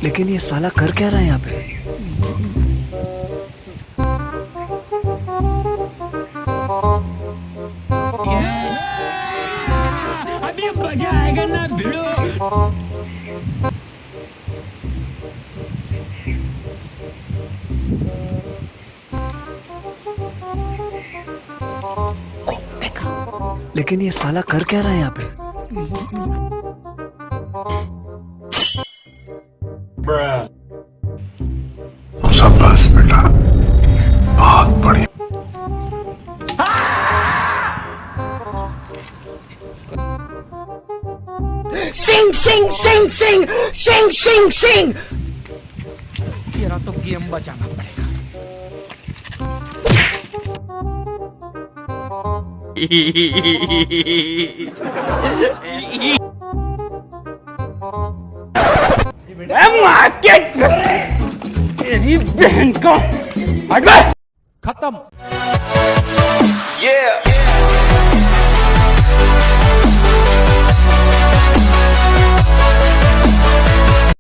लेकिन ये साला कर क्या रहा है यहाँ पे? अभी मजा आएगा ना भिड़ो। लेकिन ये साला कर क्या रहा है यहाँ पे? शाबाश बेटा, बहुत बढ़िया। Sing, sing, sing, sing, sing, sing, sing. तेरा तो गेम बचाना पड़ेगा। तेरी बहन को खत्म।